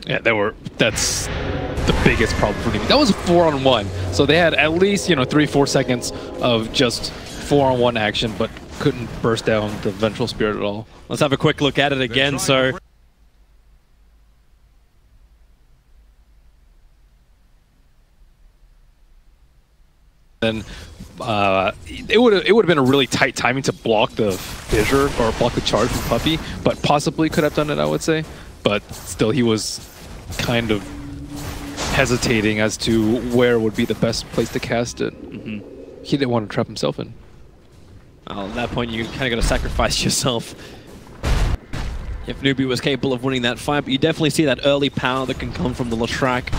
Yeah, that's the biggest problem for Newbee. That was a 4-on-1, so they had at least 3-4 seconds of just 4-on-1 action, but couldn't burst down the Vengeful Spirit at all. Let's have a quick look at it again. So. Then it would have been a really tight timing to block the fissure or block the charge from Puppey, but possibly could have done it, I would say. But still, he was kind of hesitating as to where would be the best place to cast it. He didn't want to trap himself in. Well, at that point, you kind of got to sacrifice yourself. If Newbee was capable of winning that fight, but you definitely see that early power that can come from the Leshrac.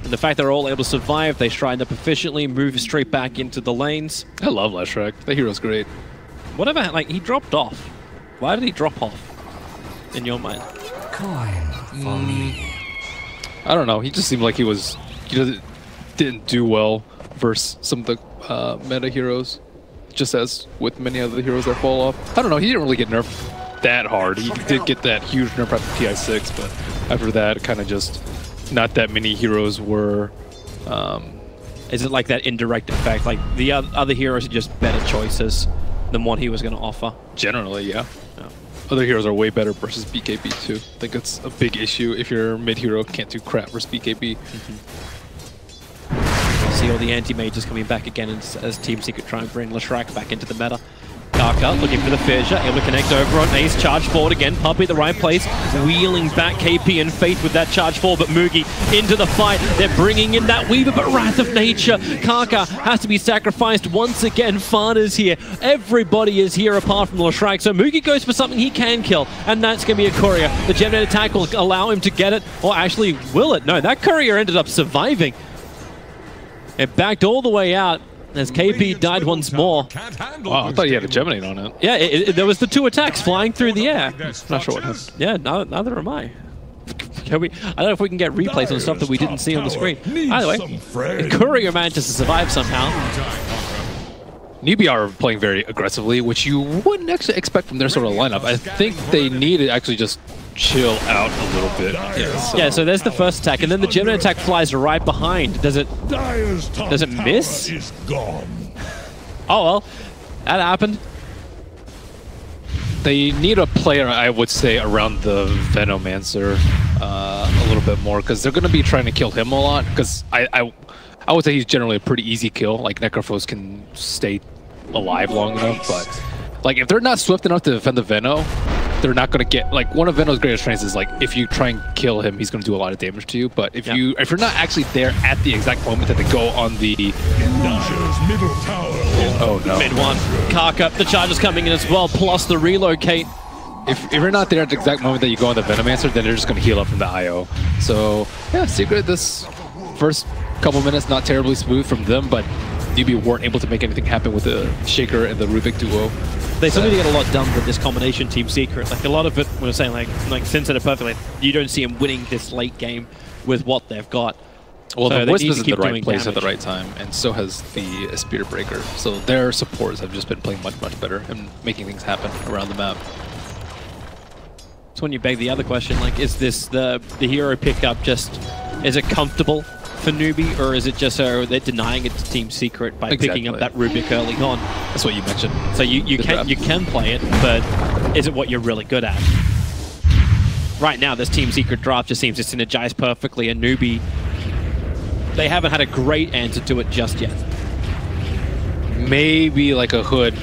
And the fact they're all able to survive, they shrine up efficiently, move straight back into the lanes. I love Leshrac. The hero's great. Whatever, like, he dropped off. Why did he drop off, in your mind? For me. I don't know. He just seemed like he didn't do well versus some of the meta heroes, just as with many other heroes that fall off. I don't know. He didn't really get nerfed that hard. He did get that huge nerf after TI6, but after that, it kind of just not that many heroes were. Is it like that indirect effect? Like the other heroes are just better choices than what he was going to offer? Generally, yeah. Other heroes are way better versus BKB too. I think it's a big issue if your mid hero can't do crap versus BKB. See all the anti-mages coming back again as Team Secret try and bring Leshrac back into the meta. Kaka looking for the fissure, able to connect over on Ace, charge forward again, Puppey at the right place, wheeling back KP and Faith with that charge forward, but Mugi into the fight. They're bringing in that Weaver, but Wrath of Nature. Kaka has to be sacrificed once again. Fana's here. Everybody is here apart from Leshrac, so Mugi goes for something he can kill, and that's going to be a courier. The Gemnet attack will allow him to get it, or actually will it? No, that courier ended up surviving. It backed all the way out as KP died once more. Wow, I thought he had a Geminate on it. Yeah, there was the 2 attacks flying through the air. Not sure what happened. Yeah, neither am I. I don't know if we can get replays on stuff that we didn't see on the screen. Either way, Courier manages to survive somehow. Newbee are playing very aggressively, which you wouldn't actually expect from their sort of lineup. I think they need to actually just chill out a little bit. Yeah, so there's the first attack, and then the Gemini attack flies right behind. Does it miss? Oh well, that happened. They need a player, I would say, around the Venomancer a little bit more, because they're going to be trying to kill him a lot, because I would say he's generally a pretty easy kill. Like, Necrophos can stay alive long enough, but like if they're not swift enough to defend the Veno, they're not going to get, like, one of Veno's greatest strengths is, like, if you try and kill him, he's going to do a lot of damage to you. But if you're not actually there at the exact moment that they go on the middle tower. Oh no. Mid one. Kaka, the charge is coming in as well, plus the relocate. If you're not there at the exact moment that you go on the Venomancer, then they're just going to heal up from the IO. So, yeah, Secret, this first couple minutes, not terribly smooth from them, but Newbee weren't able to make anything happen with the Shaker and the Rubik duo. They still need to get a lot done with this combination, Team Secret. Like, a lot of it, we're saying, like Sin said it perfectly, you don't see them winning this late game with what they've got. Well, so the Wisp is in the right place at the right time, and so has the Spirit Breaker. So their supports have just been playing much, much better and making things happen around the map. So when you beg the other question, like, is this the hero pickup just, is it comfortable for Newbee, or is it just so they're denying it to Team Secret by picking up that Rubik early on? That's what you mentioned. So you can play it, but is it what you're really good at? Right now, this Team Secret draft just seems to synergize perfectly, and Newbee, they haven't had a great answer to it just yet. Maybe like a Hood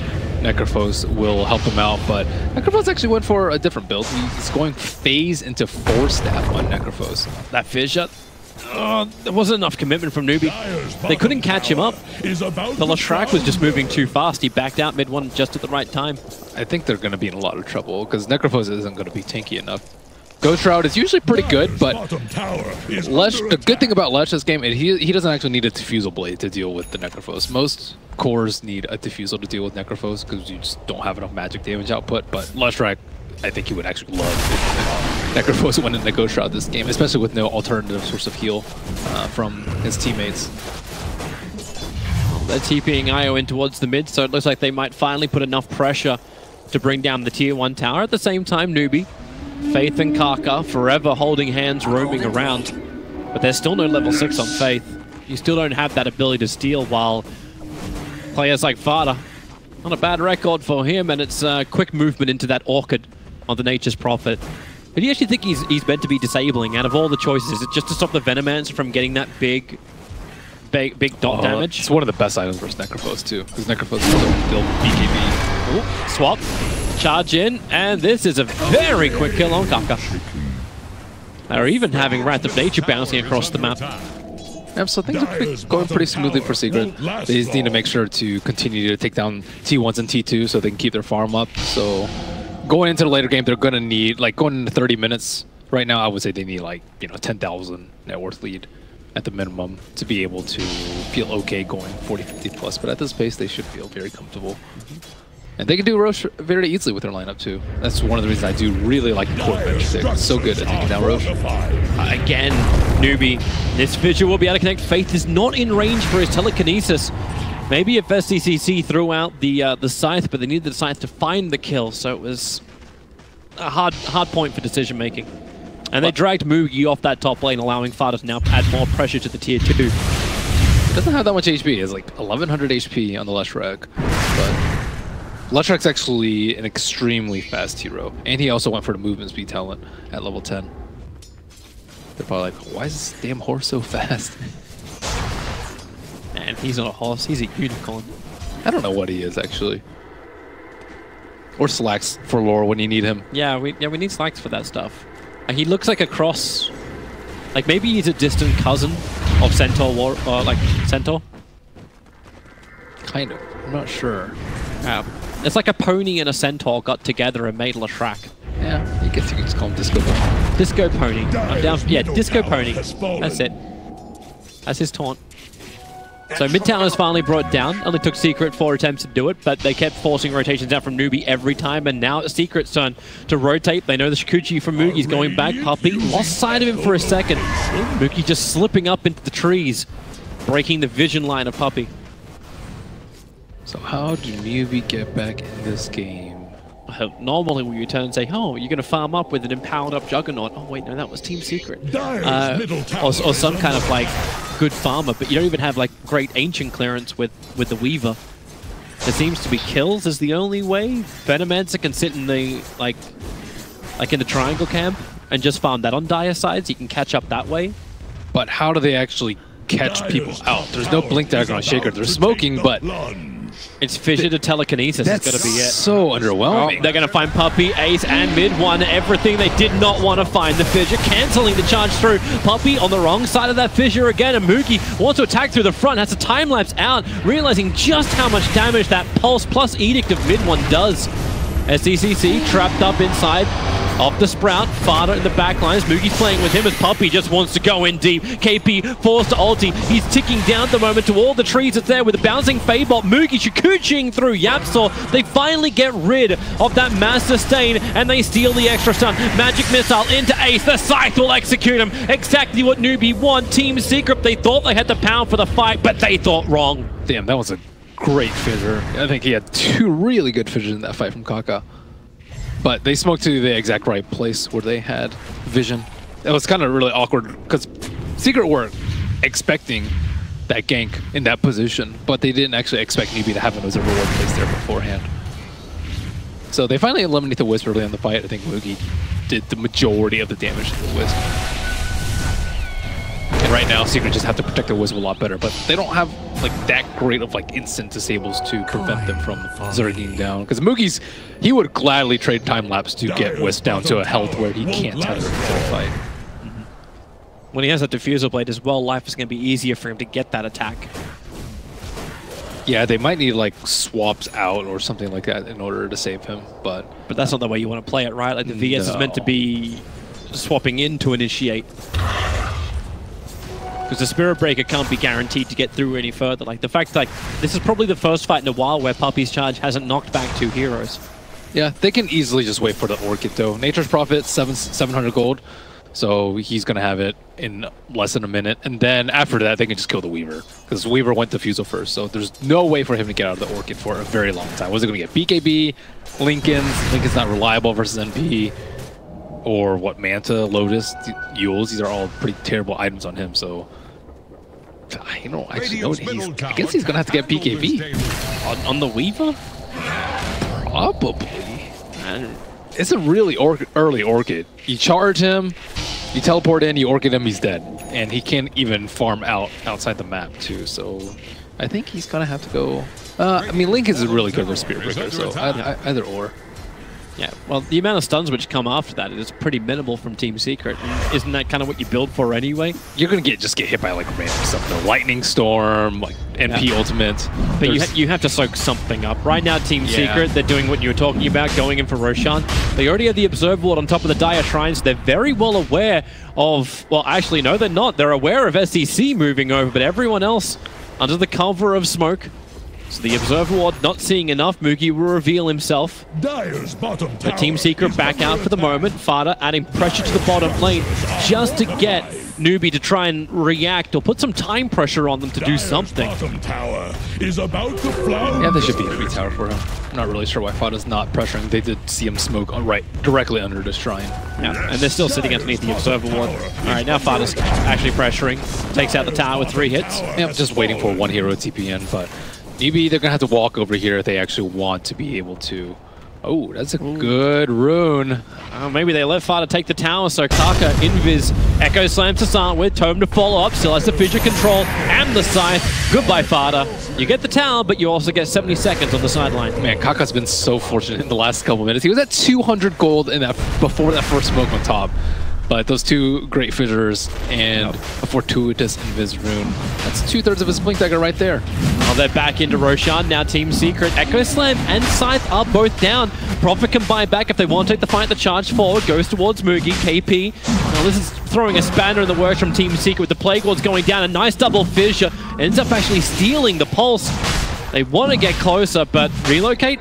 Necrophos will help him out, but Necrophos actually went for a different build. He's going phase into 4-staff on Necrophos. That fissure, there wasn't enough commitment from Newbee. They couldn't catch him up. The Leshrac was just moving too fast. He backed out mid one just at the right time. I think they're going to be in a lot of trouble because Necrophos isn't going to be tanky enough. Ghost Shroud is usually pretty good, but Lesh, the good thing about Lesh this game is he doesn't actually need a Diffusal Blade to deal with the Necrophos. Most cores need a Diffusal to deal with Necrophos because you just don't have enough magic damage output, but Leshrac, I think he would actually love if Necrophos went into Ghost Shroud this game, especially with no alternative source of heal from his teammates. They're TPing IO in towards the mid, so it looks like they might finally put enough pressure to bring down the tier 1 tower. At the same time, Newbee Faith and Kaka forever holding hands, roaming around. But there's still no level 6 on Faith. You still don't have that ability to steal, while players like Vada, not a bad record for him, and it's quick movement into that Orchid on the Nature's Prophet. But do you actually think he's meant to be disabling? Out of all the choices, is it just to stop the Venomance from getting that big dot damage? It's one of the best items versus Necrophos too, because Necrophos is still BKB. Ooh, swap, charge in, and this is a very quick kill on Kaka. They're even having Wrath of Nature bouncing across the map. Yeah, so things are going pretty smoothly for Secret. They just need to make sure to continue to take down T1s and T2 so they can keep their farm up. So going into the later game, they're going to need, like going into 30 minutes, right now I would say they need like, 10,000 net worth lead at the minimum to be able to feel okay going 40-50 plus. But at this pace, they should feel very comfortable. And they can do Roche very easily with their lineup too. That's one of the reasons I do really like the core bench. They're so good at taking down Roche. Again, Newbee. This Fissure will be able to connect. Faith is not in range for his telekinesis. Maybe if SCCC threw out the Scythe, but they needed the Scythe to find the kill, so it was a hard point for decision making. And they dragged Mugi off that top lane, allowing Fada to now add more pressure to the tier 2. He doesn't have that much HP. It's like 1100 HP on the Leshrac, but Leshrac's actually an extremely fast hero, and he also went for the movement speed talent at level 10. They're probably like, why is this damn horse so fast? Man, he's not a horse, he's a unicorn. I don't know what he is, actually. Or Slacks for lore when you need him. Yeah, we need Slacks for that stuff. He looks like a cross. Like, maybe he's a distant cousin of Centaur or like Centaur. Kind of. I'm not sure. It's like a pony and a centaur got together and made Leshrac. Yeah, I guess you could just call him Disco Pony. Disco Pony. I'm down. Yeah, Disco Pony. That's it. That's his taunt. So Midtown is finally brought down. Only took Secret 4 attempts to do it, but they kept forcing rotations out from Newbee every time, and now it's Secret's turn to rotate. They know the Shikuchi from Mugi's going back. Puppey lost sight of him for a second. Mugi just slipping up into the trees, breaking the vision line of Puppey. So how do Newbee get back in this game? Normally we would turn and say, oh, you're going to farm up with an empowered up Juggernaut. Oh wait, no, that was Team Secret. Or some kind of like good farmer, but you don't even have like great ancient clearance with the Weaver. There seems to be kills is the only way. Venomancer can sit in the like in the triangle camp and just farm that on Dire sides. You can catch up that way. But how do they actually catch people out? There's no Blink Dagger on Shaker. They're smoking, but it's Fissure to telekinesis. That's going to be it. So underwhelming. Oh, they're going to find Puppey, Ace, and Mid. Won everything they did not want to find. The Fissure cancelling the charge through. Puppey on the wrong side of that Fissure again. And Mugi wants to attack through the front. Has a time lapse out, realizing just how much damage that Pulse plus Edict of Mid one does. SCCC trapped up inside. Off the Sprout, Fada in the back lines. Mugi's playing with him as Puppey just wants to go in deep. KP forced to ulti. He's ticking down at the moment to all the trees that's there with a bouncing Fadebot. Mugi Shikuchiing through Yapsaw. They finally get rid of that mass sustain and they steal the extra stun. Magic Missile into Ace. The Scythe will execute him. Exactly what Newbee want. Team Secret, they thought they had the pound for the fight, but they thought wrong. Damn, that was a great fissure. I think he had 2 really good fissures in that fight from Kaka. But they smoked to the exact right place where they had vision. It was kind of really awkward because Secret were expecting that gank in that position, but they didn't actually expect Newbee to have an observable place there beforehand. So they finally eliminate the Wisp early in the fight. I think Mugi did the majority of the damage to the Wisp. And right now, Secret just have to protect the Wisp a lot better, but they don't have like that great of like instant disables to prevent them from zerging down. Because Mugi's, he would gladly trade time lapse to get Wisp down to a health where he can't tether into the fight. When he has a Diffusal Blade as well, life is going to be easier for him to get that attack. Yeah, they might need like swaps out or something like that in order to save him, but that's not the way you want to play it, right? Like the VS is meant to be swapping in to initiate. Because the Spirit Breaker can't be guaranteed to get through any further. Like the fact like this is probably the first fight in a while where Puppey's charge hasn't knocked back 2 heroes. Yeah, they can easily just wait for the Orchid though. Nature's Prophet, 700 gold. So he's going to have it in less than a minute. And then after that, they can just kill the Weaver. Because Weaver went Diffusal first. So there's no way for him to get out of the Orchid for a very long time. Was it going to get BKB, Lincoln's not reliable versus NP, or what Manta, Lotus, Yules, these are all pretty terrible items on him, so I don't actually know. I guess he's gonna have to get PKV. On the Weaver? Probably. It's a really early Orchid. You charge him, you teleport in, you Orchid him, he's dead. And he can't even farm outside the map too, so I think he's gonna have to go. I mean, Link is really good with Spirit Breaker, so either or. Yeah, well, the amount of stuns which come after that is pretty minimal from Team Secret. And isn't that kind of what you build for anyway? You're gonna just get hit by like random stuff, the Lightning Storm, like MP Ultimate. But you have to soak something up. Right now, Team Secret, they're doing what you were talking about, going in for Roshan. They already have the Observer Ward on top of the Dire Shrines. They're very well aware of, well, actually, no, they're not. They're aware of SEC moving over, but everyone else under the cover of smoke. So the Observer Ward not seeing enough. Moogie will reveal himself. Dire's bottom tower. But Team Secret back out for the moment. Fada adding pressure to the bottom lane just to get Newbee to try and react or put some time pressure on them to do something. Bottom tower is about to flower. Yeah, there should be a free tower for him. I'm not really sure why Fada's not pressuring. They did see him smoke directly under the shrine. Yeah, and they're still sitting underneath the Observer Ward. Alright, now Fada's actually pressuring. Takes out the tower with 3 hits. Yeah, just waiting for one hero TPN, but maybe they're going to have to walk over here if they actually want to be able to. Oh, that's a good rune. Maybe they let Fada take the tower, so Kaka, Invis, Echo Slam to start with, Tome to follow up, still has the fissure control and the scythe. Goodbye, Fada. You get the tower, but you also get 70 seconds on the sideline. Man, Kaka's been so fortunate in the last couple minutes. He was at 200 gold in that before that first smoke on top. But those 2 great fissures and a fortuitous Invis rune. That's 2/3 of his Blink Dagger right there. Well, they're back into Roshan. Now Team Secret, Echo Slam and Scythe are both down. Prophet can buy back if they want to take the fight. The charge forward goes towards Moogie. KP. Now this is throwing a spanner in the works from Team Secret with the Plague Lords going down. A nice double fissure. Ends up actually stealing the pulse. They want to get closer, but relocate.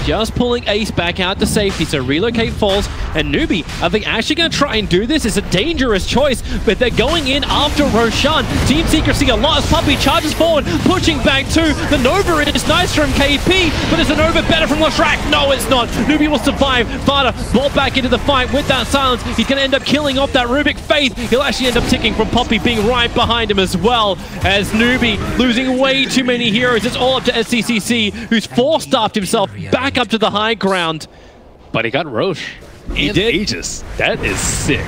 Just pulling Ace back out to safety, so relocate falls. And Newbee, are they actually going to try and do this? It's a dangerous choice, but they're going in after Roshan. Team Secret see a lot as Puppey charges forward, pushing back too. The Nova is nice from KP, but is the Nova better from Leshrac? No, it's not. Newbee will survive. Fada brought back into the fight with that silence. He's going to end up killing off that Rubik Faith. He'll actually end up ticking from Puppey being right behind him as well, as Newbee losing way too many heroes. It's all up to SCCC, who's 4-staffed himself back up to the high ground. But he got Roche. He did. Aegis. That is sick.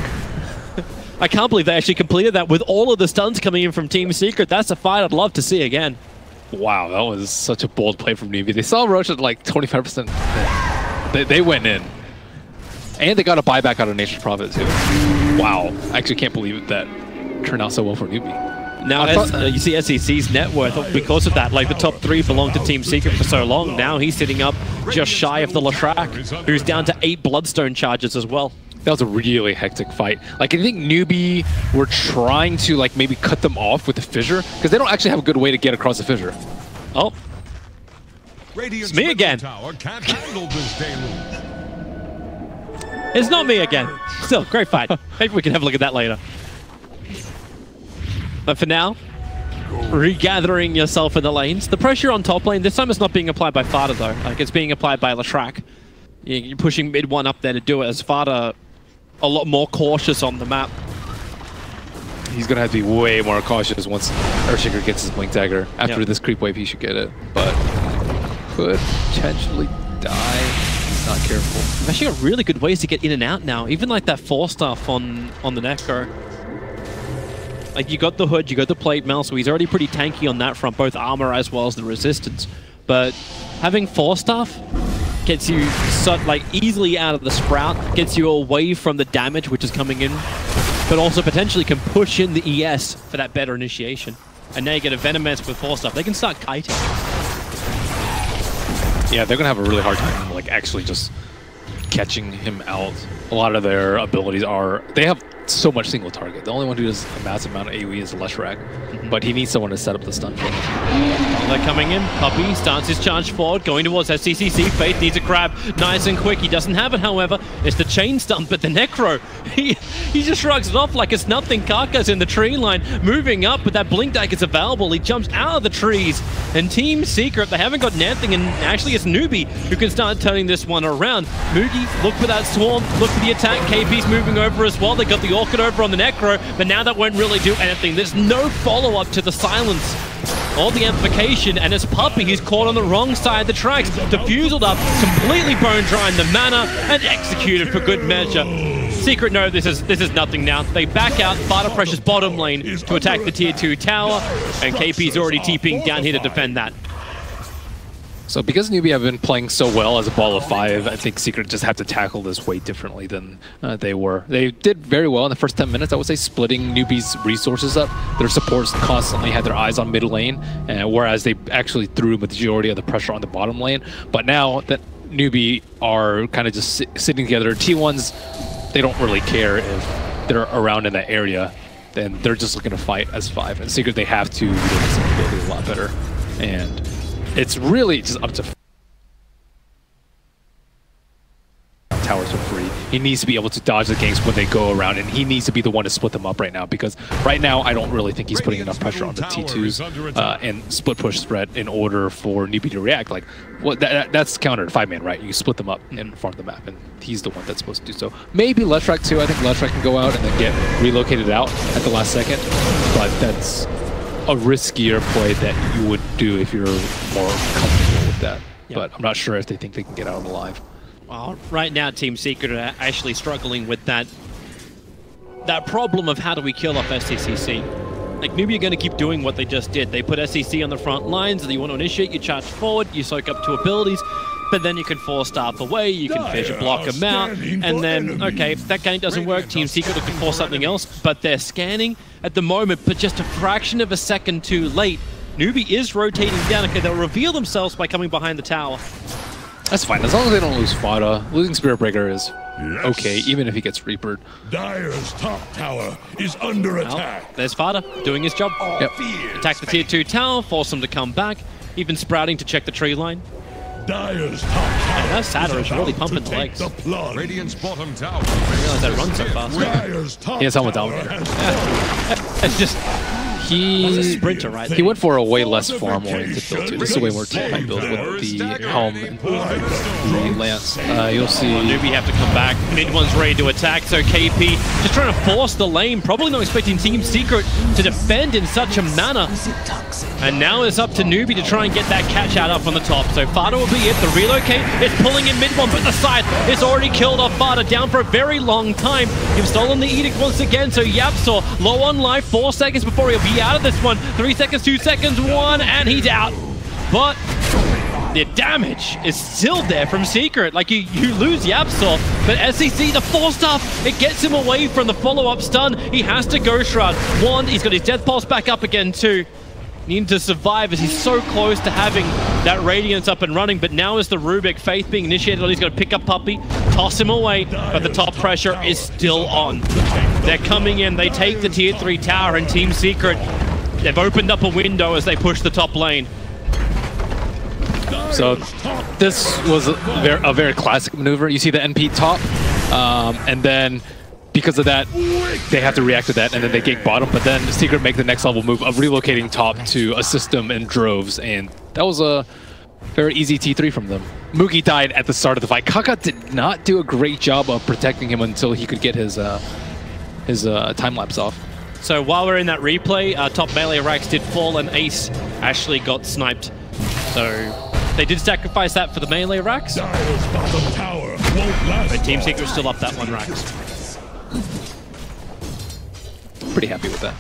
I can't believe they actually completed that with all of the stuns coming in from Team Secret. That's a fight I'd love to see again. Wow, that was such a bold play from Newbee. They saw Roche at like 25%. They went in. And they got a buyback out of Nature's Prophet too. Wow. I actually can't believe that turned out so well for Newbee. Now, you see SEC's net worth because of that. Like, the top 3 belonged to Team Secret for so long. Now he's sitting up just shy of the Leshrac, who's down to 8 Bloodstone charges as well. That was a really hectic fight. Like, I think Newbee were trying to, like, maybe cut them off with the fissure, because they don't actually have a good way to get across the fissure. Oh. It's me again. It's not me again. Still, great fight. Maybe we can have a look at that later. But for now, regathering yourself in the lanes. The pressure on top lane, this time it's not being applied by Fada though. Like, it's being applied by Leshrac. You're pushing mid 1 up there to do it, as Fada a lot more cautious on the map. He's going to have to be way more cautious once Earthshaker gets his Blink Dagger. After this creep wave, he should get it. But could potentially die. He's not careful. They've actually got really good ways to get in and out now. Even like that 4-staff on the Necro. Like, you got the hood, you got the plate mail, so he's already pretty tanky on that front, both armor as well as the resistance. But having 4-staff gets you like easily out of the sprout, gets you away from the damage which is coming in, but also potentially can push in the ES for that better initiation. And now you get a Venomancer with 4-staff. They can start kiting. Yeah, they're gonna have a really hard time like actually just catching him out. A lot of their abilities are, they have so much single target. The only one who does a massive amount of AoE is Leshrac, but he needs someone to set up the stun for him. They're coming in. Puppey starts his charge forward, going towards SCCC. Faith needs a grab nice and quick. He doesn't have it, however. It's the chain stump, but the Necro, he just shrugs it off like it's nothing. Kaka's in the tree line, moving up, but that blink daggers available. He jumps out of the trees, and Team Secret, they haven't got nothing, and actually it's Newbee who can start turning this one around. Moogie, look for that swarm, look for the attack. KP's moving over as well. They got the Orchid over on the Necro, but now that won't really do anything. There's no follow-up to the silence or the amplification, and it's Puppey who's caught on the wrong side of the tracks. Diffused up, completely bone dry in the mana, and executed for good measure. Secret know this is nothing now. They back out, Fada pressure's bottom lane to attack the tier 2 tower, and KP's already TPing down here to defend that. So because Newbee have been playing so well as a ball of 5, I think Secret just have to tackle this way differently than they were. They did very well in the first 10 minutes, I would say, splitting Newbee's resources up. Their supports constantly had their eyes on mid lane, whereas they actually threw a majority of the pressure on the bottom lane. But now that Newbee are kind of just sitting together, T1s, they don't really care if they're around in that area. Then they're just looking to fight as 5. And Secret, they have to utilize some ability a lot better. And it's really just up to towers for free. He needs to be able to dodge the ganks when they go around, and he needs to be the one to split them up right now, because right now I don't really think he's putting enough pressure on the T2s and split push threat in order for Newbee to react. Like, well, that's counter to 5-man, right? You split them up in front of the map, and he's the one that's supposed to do so. Maybe Leshrac too. I think Leshrac can go out and then get relocated out at the last second, but that's a riskier play that you would do if you're more comfortable with that. Yep. But I'm not sure if they think they can get out alive. Well, right now Team Secret are actually struggling with that problem of how do we kill off SCCC. Like, Newbee are going to keep doing what they just did. They put SCC on the front lines, and you want to initiate, you charge forward, you soak up 2 abilities, but then you can force staff away, you can fissure block them out, and then, okay, that game doesn't work, Team Secret looking for something else, but they're scanning at the moment, but just a fraction of a second too late. Newbee is rotating down. Okay, they'll reveal themselves by coming behind the tower. That's fine, as long as they don't lose Fada. Losing Spirit Breaker is okay, even if he gets Reapered. Dire's top tower is under attack. There's Fada doing his job. Yep. Attack the tier 2 tower, force them to come back, even sprouting to check the tree line. Dire's top tower. That Satyr is really pumping the legs. Radiant's bottom tower. I didn't realize that run so fast. Dire's top He has helmet down. It's just... He's a sprinter, right? He went for a way less farm-oriented build, too. This is a way more teamfight build with the helm and the lance. You'll see... Newbee have to come back. Mid one's ready to attack, so KP just trying to force the lane. Probably not expecting Team Secret to defend in such a manner. And now it's up to Newbee to try and get that catch out up on the top. So Fada will be it. The relocate is pulling in mid one, but the side is already killed off Fada, down for a very long time. You've stolen the Edict once again, so Yapsaw low on life, 4 seconds before he'll be out of this one. 3 seconds, 2 seconds, 1, and he's out. But the damage is still there from Secret. Like, you lose Yapsaw, but SCC, the 4-stuff, it gets him away from the follow-up stun. He has to Ghost Shroud. 1, he's got his Death Pulse back up again. 2, needing to survive as he's so close to having that Radiance up and running, but now is the Rubik. Faith being initiated on, he's got to pick up Puppey, toss him away, but the top pressure is still on. They're coming in, they take the tier 3 tower, and Team Secret, they've opened up a window as they push the top lane. So this was a very classic maneuver. You see the NP top, and then because of that, they have to react to that, and then they gank bottom, but then Secret make the next level move of relocating top to assist them in droves, and that was a very easy T3 from them. Moogie died at the start of the fight. Kaka did not do a great job of protecting him until he could get his time-lapse off. So while we're in that replay, top melee racks did fall, and Ace actually got sniped. So they did sacrifice that for the melee racks. Dire's bottom tower won't last. But Team Secret still up that 1 racks. Pretty happy with that.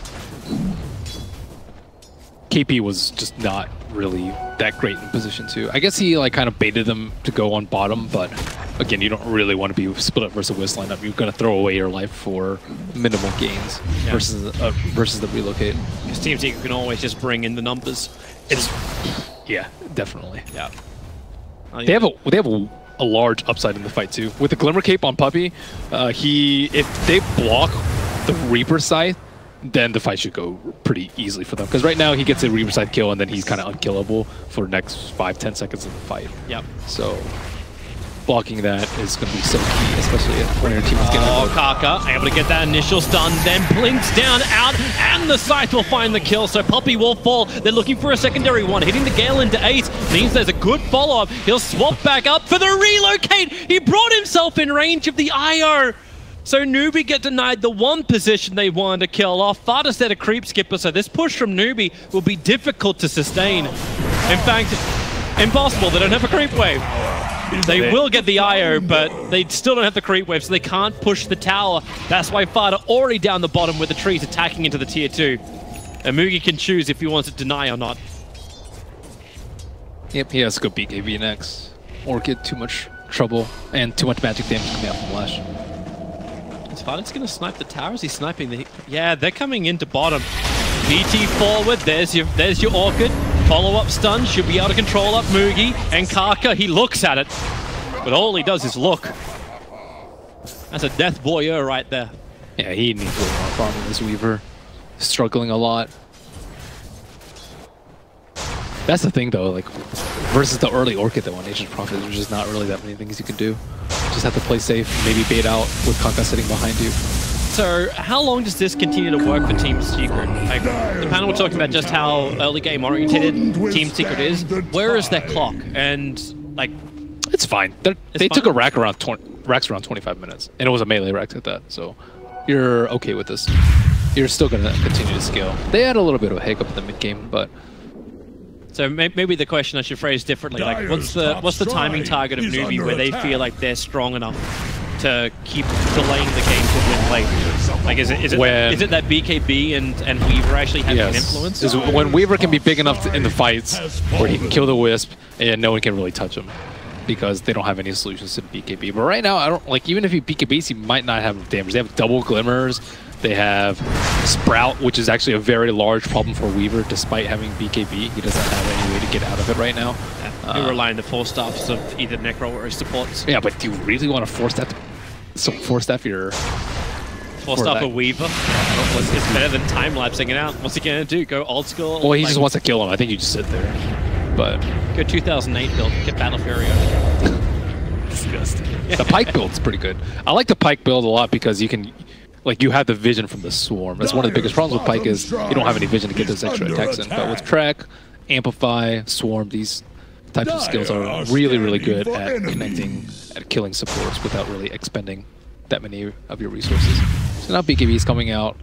KP was just not really that great in position too. I guess he like kind of baited them to go on bottom, but again, you don't really want to be split up versus Wisp lineup. You're going to throw away your life for minimal gains versus the relocate. Because Team Secret can always just bring in the numbers. Yeah, definitely. Yeah. They have a large upside in the fight too. With the Glimmer Cape on Puppey, if they block the Reaper Scythe, then the fight should go pretty easily for them. Because right now he gets a Reaver side kill and then he's kind of unkillable for the next 5-10 seconds of the fight. Yep. So blocking that is going to be so key, especially when your team is getting... Oh, Kaka able to get that initial stun, then blinks down, out, and the Scythe will find the kill, so Puppey will fall. They're looking for a secondary one. Hitting the Gale into ace means there's a good follow-up. He'll swap back up for the relocate. He brought himself in range of the IO. So Newbee get denied the one position they wanted to kill off. Fada set a creep skipper, so this push from Newbee will be difficult to sustain. In fact, impossible. They don't have a creep wave. They will get the IO, but they still don't have the creep wave, so they can't push the tower. That's why Fada already down the bottom with the trees attacking into the tier 2. And Mugi can choose if he wants to deny or not. Yep, he has to go BKB next, or get too much trouble and too much magic damage coming out from Lash. Is Fada's going to snipe the tower? Is he sniping the... Yeah, they're coming into bottom. BT forward, there's your Orchid. Follow-up stun, should be able to control up Mugi. And Kaka, he looks at it. But all he does is look. That's a death voyeur right there. Yeah, he needs a little more farm in this Weaver. Struggling a lot. That's the thing though, like, versus the early Orchid that won Nature's Prophet, there's just not really that many things you can do. Just have to play safe, maybe bait out with Kaka sitting behind you. So, how long does this continue to work for Team Secret? Like, the panel were talking about just how early game oriented Team Secret is. Where is their clock? And, like... It's fine. They took a rack around 25 minutes, and it was a melee rack at that, so you're okay with this. You're still going to continue to scale. They had a little bit of a hiccup in the mid-game, but... So maybe the question I should phrase differently, like, what's the timing target of Newbee where they feel like they're strong enough to keep delaying the game to win late? Like, is it that BKB and Weaver actually having an influence? Is when Weaver can be big enough in the fights where he can kill the Wisp and no one can really touch him because they don't have any solutions to BKB. But right now, I don't like, even if he BKBs, he might not have damage. They have double glimmers. They have Sprout, which is actually a very large problem for Weaver, despite having BKB. He doesn't have any way to get out of it right now. We rely on the 4-staffs of either Necro or his supports. Yeah, but do you really want to force that? Force staff your 4-staff a Weaver? It's better than time-lapsing it out. What's he going to do? Go old school? Well, he just wants to kill him. I think you just sit there. But go 2008 build. Get Battle Fury over. Disgusting. The Pike build's pretty good. I like the Pike build a lot because you can... Like, you have the vision from the Swarm. That's one of the biggest problems with Pike is you don't have any vision to get those extra attacks in. But with Track, Amplify, Swarm, these types of skills are really, really good at connecting, at killing supports without really expending that many of your resources. So now BKB is coming out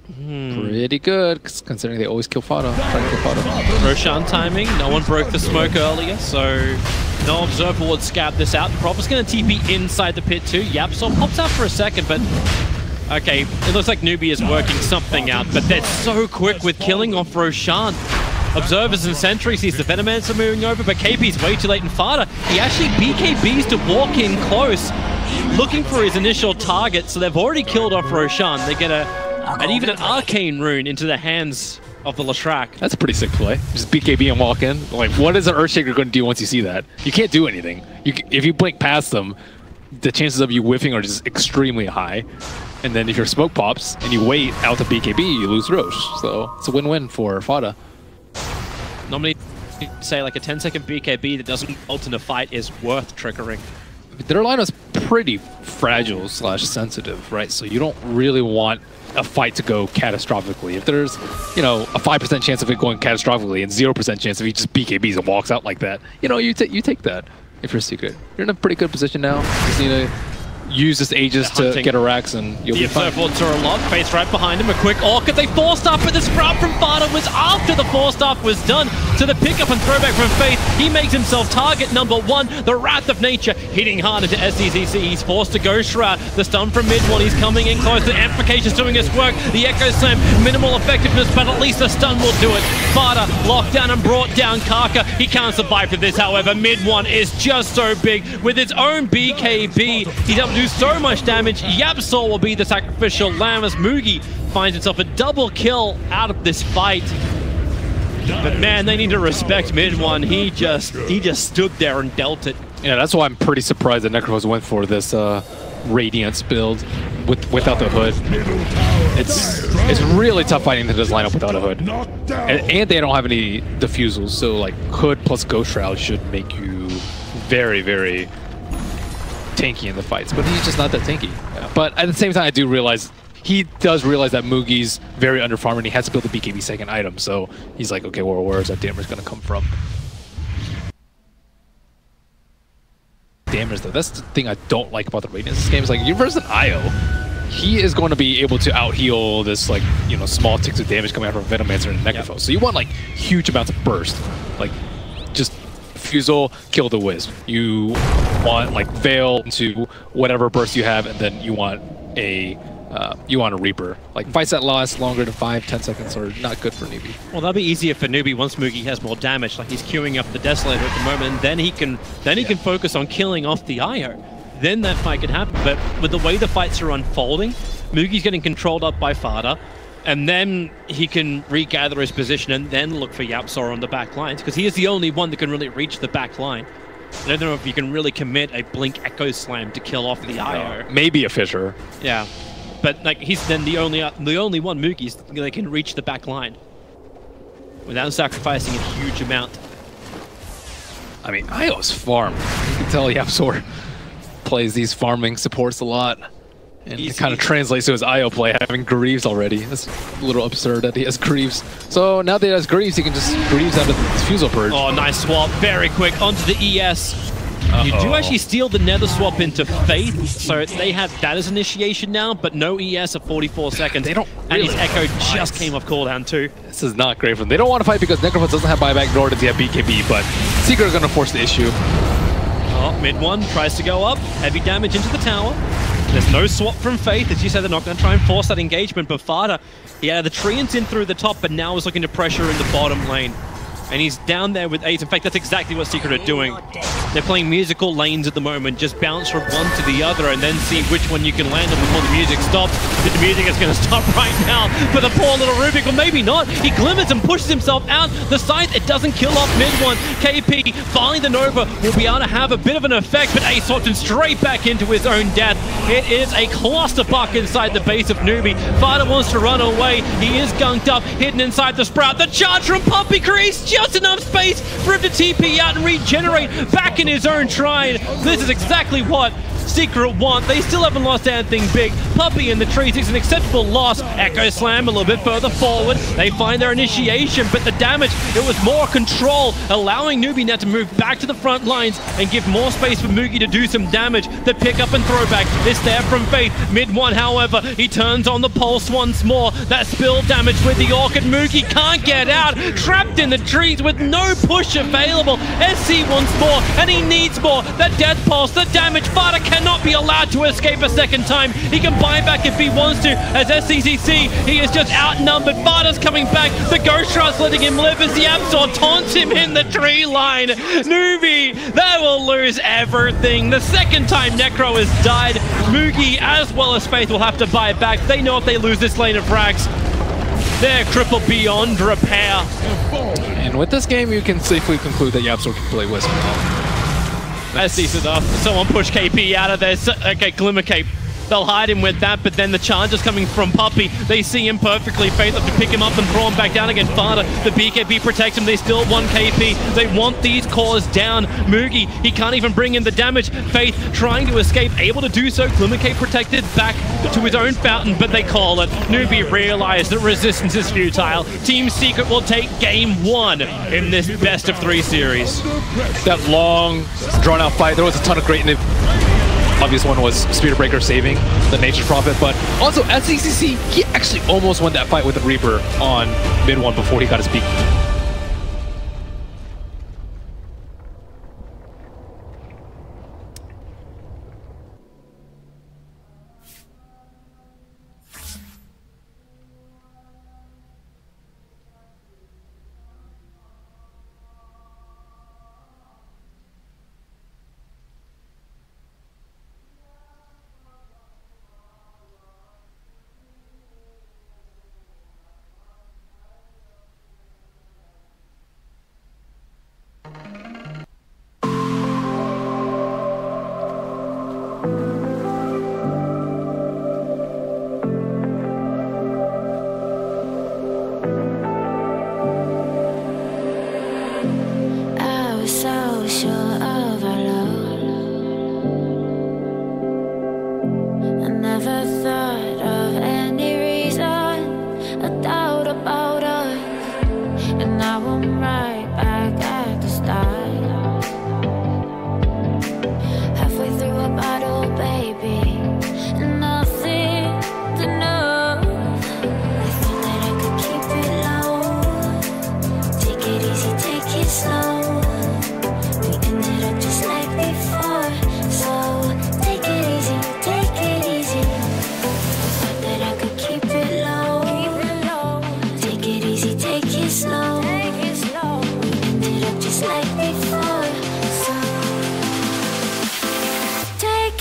pretty good, considering they always kill Fada. Try to kill Fada. Roshan timing. No one broke the smoke earlier, so no Observer would scab this out. Prophet's going to TP inside the pit too. Yapsol pops out for a second, but... Okay, it looks like Newbee is working something out, but they're so quick with killing off Roshan. Observers and Sentry sees the Venomancer are moving over, but KP's way too late in Fada. He actually BKBs to walk in close, looking for his initial target, so they've already killed off Roshan. They get even an Arcane Rune into the hands of the Leshrac. That's a pretty sick play. Just BKB and walk in. Like, what is an Earthshaker going to do once you see that? You can't do anything. If you blink past them, the chances of you whiffing are just extremely high. And then if your smoke pops and you wait out the BKB, you lose Roche. So it's a win-win for Fada. Normally, say like a 10-second BKB that doesn't ult in a fight is worth triggering. Their lineup's pretty fragile / sensitive, right? So you don't really want a fight to go catastrophically. If there's, you know, a 5% chance of it going catastrophically and 0% chance if he just BKBs and walks out like that, you know, you take that if you're Secret. You're in a pretty good position now. Just need to use this Aegis to get a Rax and you'll be fine. The Observer Turlock, face right behind him, a quick Orchid, they forced up, but the Sprout from Fada was after the forced up was done. So the pickup and throwback from Faith, he makes himself target number 1, the Wrath of Nature, hitting hard into SDZC. He's forced to go Shroud, the stun from mid one, he's coming in close, the Amplification's doing his work, the Echo Slam, minimal effectiveness, but at least the stun will do it. Fada locked down and brought down Kaka. He can't survive for this, however, mid one is just so big. With its own BKB, he's able to do so much damage. Yapsol will be the sacrificial lamb as Mugi finds himself a double kill out of this fight. But man, they need to respect mid one. He just stood there and dealt it. Yeah, that's why I'm pretty surprised that Necros went for this Radiance build. without the hood. It's really tough fighting into this lineup without a hood. And they don't have any defusals, so like hood plus Ghost Shroud should make you very, very tanky in the fights. But he's just not that tanky. Yeah. But at the same time, I do realize he does realize that Mugi's very underfarmed and he has to build the BKB second item. So he's like, okay, well, where is that damage going to come from? Damage though, that's the thing I don't like about the Radiance this game. Is like, you're versus an IO, he is going to be able to out heal this, like, you know, small ticks of damage coming out from Venomancer and Necrophos. Yep. So you want like huge amounts of burst, like just Fusel, kill the Wisp. You want like Veil into whatever burst you have, and then you want a Reaper. Like fights that last longer than 5-10 seconds are not good for Newbee. Well, that'll be easier for Newbee once Mugi has more damage. Like he's queuing up the Desolator at the moment, and then he can focus on killing off the IO. Then that fight could happen. But with the way the fights are unfolding, Mugi's getting controlled up by Fada, and then he can regather his position and then look for Yapzor on the back lines, because he is the only one that can really reach the back line. I don't know if you can really commit a Blink Echo Slam to kill off the IO. Maybe a Fissure. Yeah. But like he's then the only one Mugi's that can reach the back line without sacrificing a huge amount. I mean, IO's farm. You can tell Yapzor plays these farming supports a lot. And it kind of translates to his IO play, having Greaves already. That's a little absurd that he has Greaves. So now that he has Greaves, he can just Greaves out of the Fusel Purge. Oh, nice swap. Very quick onto the ES. You do actually steal the Nether swap into Faith, so they have that as initiation now, but no ES at 44 seconds. They don't and really his Echo just came off cooldown too. This is not great for them. They don't want to fight because Necrophos doesn't have buyback, nor does he have BKB, but Secret is going to force the issue. Oh, mid one tries to go up. Heavy damage into the tower. There's no swap from Faith. As you said, they're not going to try and force that engagement, but Fada, yeah, the Treant's in through the top, but now is looking to pressure in the bottom lane. And he's down there with 8. In fact, that's exactly what Secret are doing. They're playing musical lanes at the moment. Just bounce from one to the other and then see which one you can land on before the music stops. The music is going to stop right now for the poor little Rubik, or maybe not. He glimmers and pushes himself out the scythe. It doesn't kill off mid one. KP, finally the Nova, will be able to have a bit of an effect, but Ace swapped him straight back into his own death. It is a clusterfuck inside the base of Newbee. Fada wants to run away. He is gunked up, hidden inside the Sprout. The charge from Puppey creates just enough space for him to TP out and regenerate back in his own shrine. This is exactly what Secret want. They still haven't lost anything big. Puppey in the trees is an acceptable loss. Echo Slam a little bit further forward. They find their initiation, but the damage, it was more control, allowing Newbee now to move back to the front lines and give more space for Mugi to do some damage. The pick up and throwback is there from Faith. Mid one, however, he turns on the pulse once more. That spill damage with the Orchid. Mugi can't get out. Trapped in the trees with no push available. SC wants more, and he needs more. That death pulse, the damage. Fada cannot be allowed to escape a second time. He can buy back if he wants to. As SCCC, he is just outnumbered. Fada's coming back. The Ghost Shroud's letting him live as the Absol taunts him in the tree line. Newbee, they will lose everything. The second time Necro has died, Mugi as well as Faith will have to buy back. They know if they lose this lane of frags, they're crippled beyond repair. And with this game, you can safely conclude that Yapzor can play Wisp. That's decent enough. Someone push KP out of there. Okay, Glimmer Cape. They'll hide him with that, but then the charge is coming from Puppey. They see him perfectly. Faith have to pick him up and throw him back down again. Fada, the BKB protects him. They still want KP. They want these cores down. Mugi, he can't even bring in the damage. Faith trying to escape, able to do so. Glimmer Cape protected back to his own fountain, but they call it. Newbee realized that resistance is futile. Team Secret will take game 1 in this best of 3 series. That long, drawn-out fight, there was a ton of great obvious one was Spear Breaker saving the Nature Prophet, but also SCCC, he actually almost won that fight with the Reaper on mid one before he got his peak.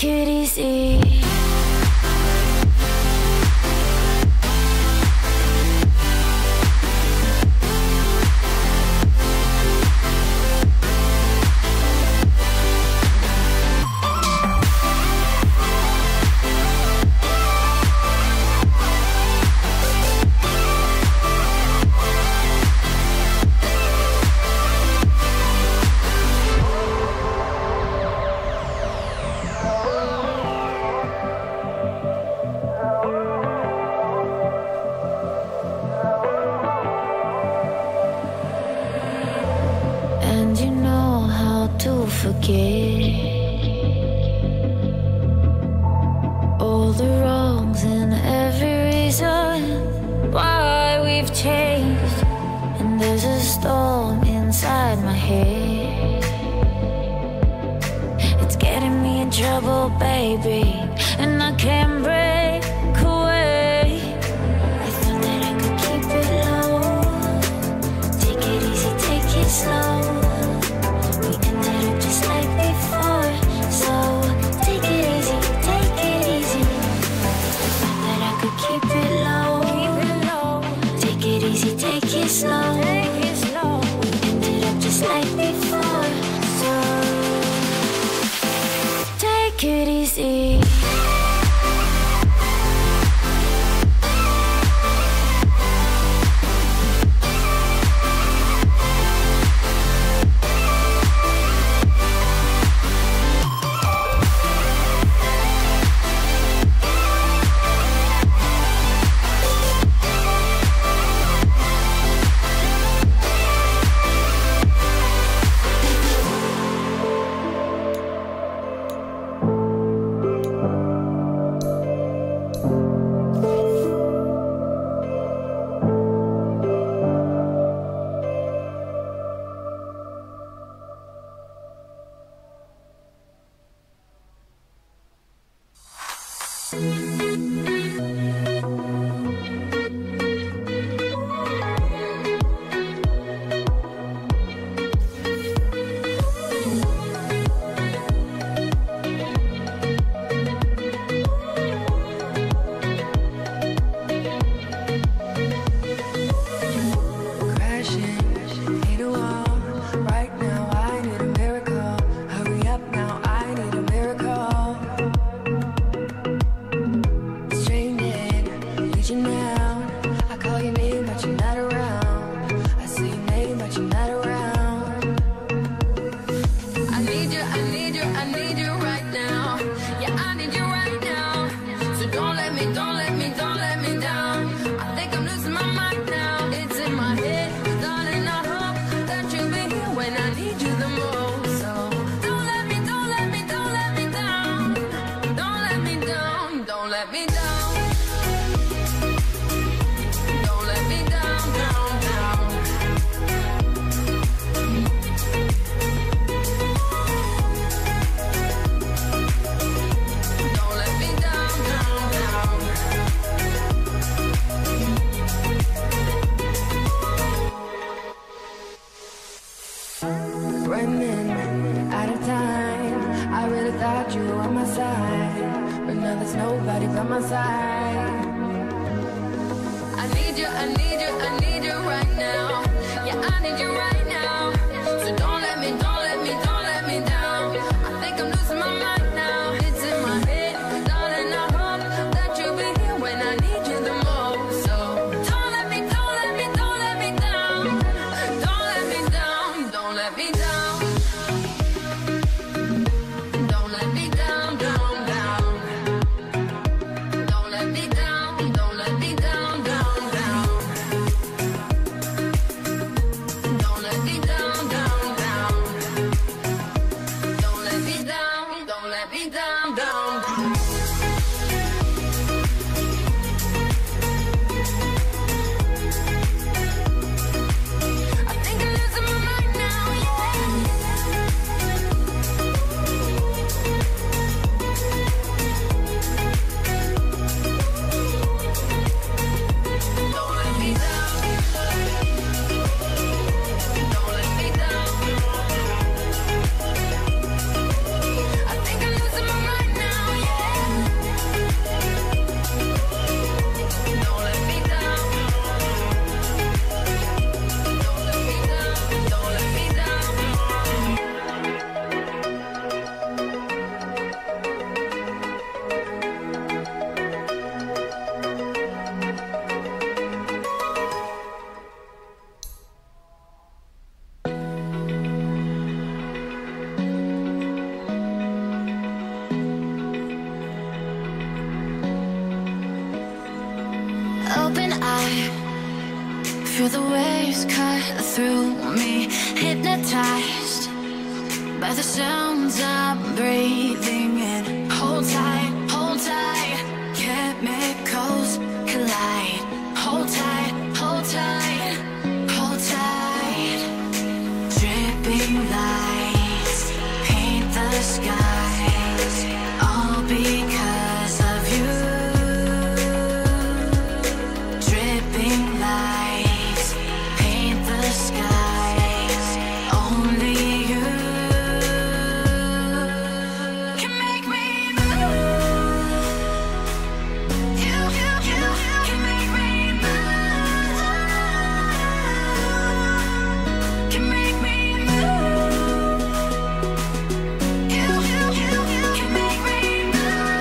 Take it easy. And you know how to forget all the wrongs and every reason why we've changed. And there's a storm inside my head, it's getting me in trouble, baby, and I can't break away. I thought that I could keep it low, take it easy, take it slow. We ended up just like before, so take it easy, take it easy. I thought that I could keep it low, take it easy, take it slow. We ended up just like before, so take it easy. Don't let me Feel the waves cut through me, hypnotized by the sounds I'm breathing in. Hold tight, hold tight, chemicals collide. Hold tight, hold tight, hold tight. Dripping lights paint the skies, all because of you. Dripping lights paint the skies, only you can make me move. You can make me move. Can make me move. You can make me move.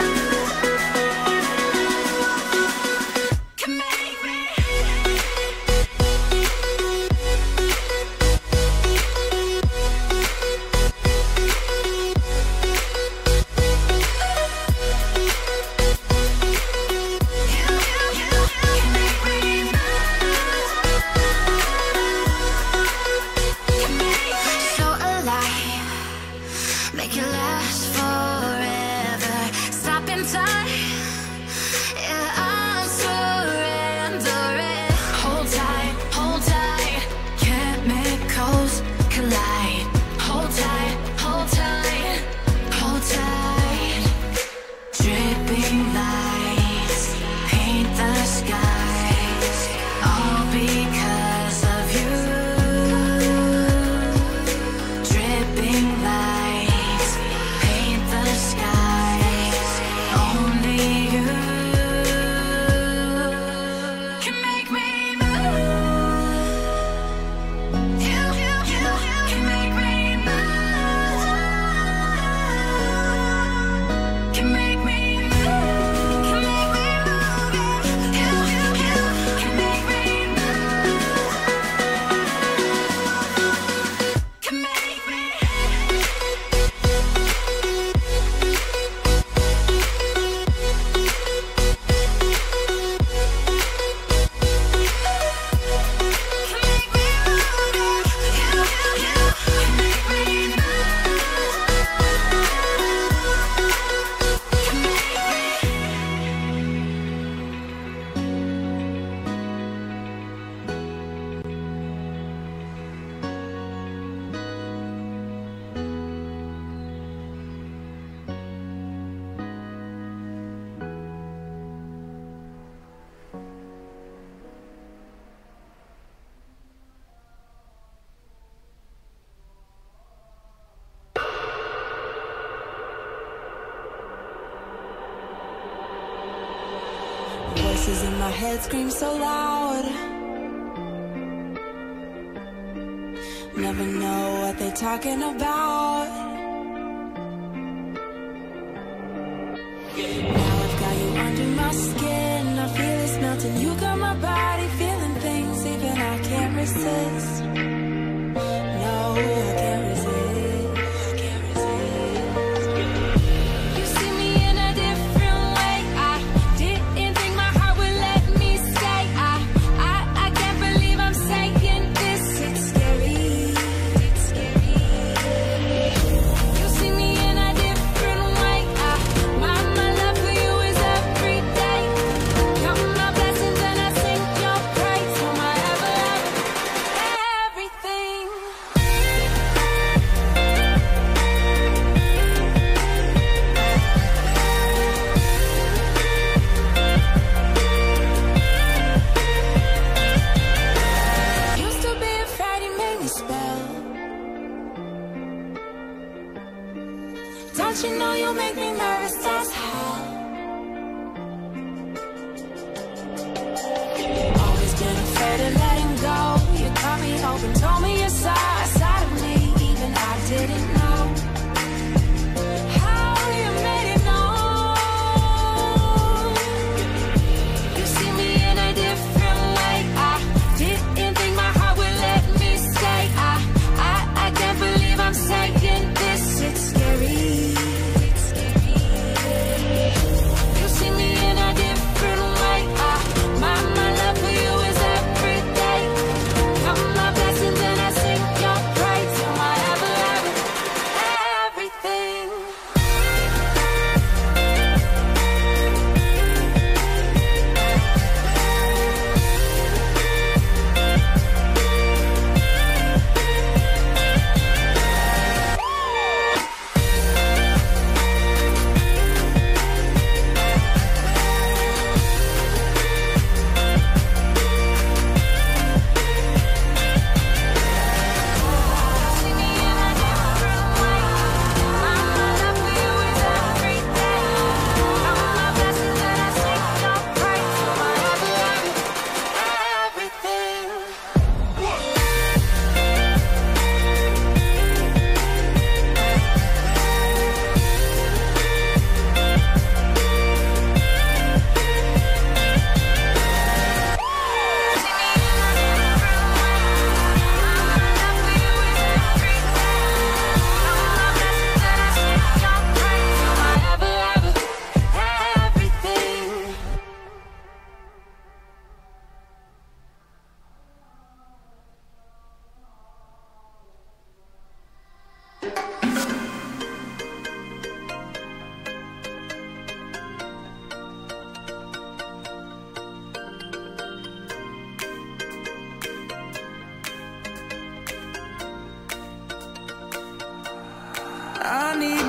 Can make me. So alive, make it last forever. Stop in time, yeah, I'm surrendering. Hold tight, chemicals collide. Hold tight, hold tight, hold tight. Dripping lights paint the skies, all because of you. Dripping lights paint the skies, only you can make me move. You can make me move. Can make me move. Can make me move. You can make me move. Can make me. Voices in my head scream so loud. Never know what they're talking about. Now I've got you under my skin. I feel it's melting. You got my body feeling things even I can't resist. No, I can't resist. I can't resist. You see me in a different way. I didn't think my heart would let me stay. I can't believe I'm saying this. It's scary. It's scary. You see me in a different way. My love for you is every day. Count my blessings and I sing your praise. For my everything. Used to be afraid you made me spell. Don't you know you make me nervous as hell? Always been afraid of letting go. You cut me open, told me you saw a side of me even I didn't know. How you made it known. You see me in a different way. I didn't think my heart would let me stay. I can't believe I'm saying this. It's scary. It's scary. I need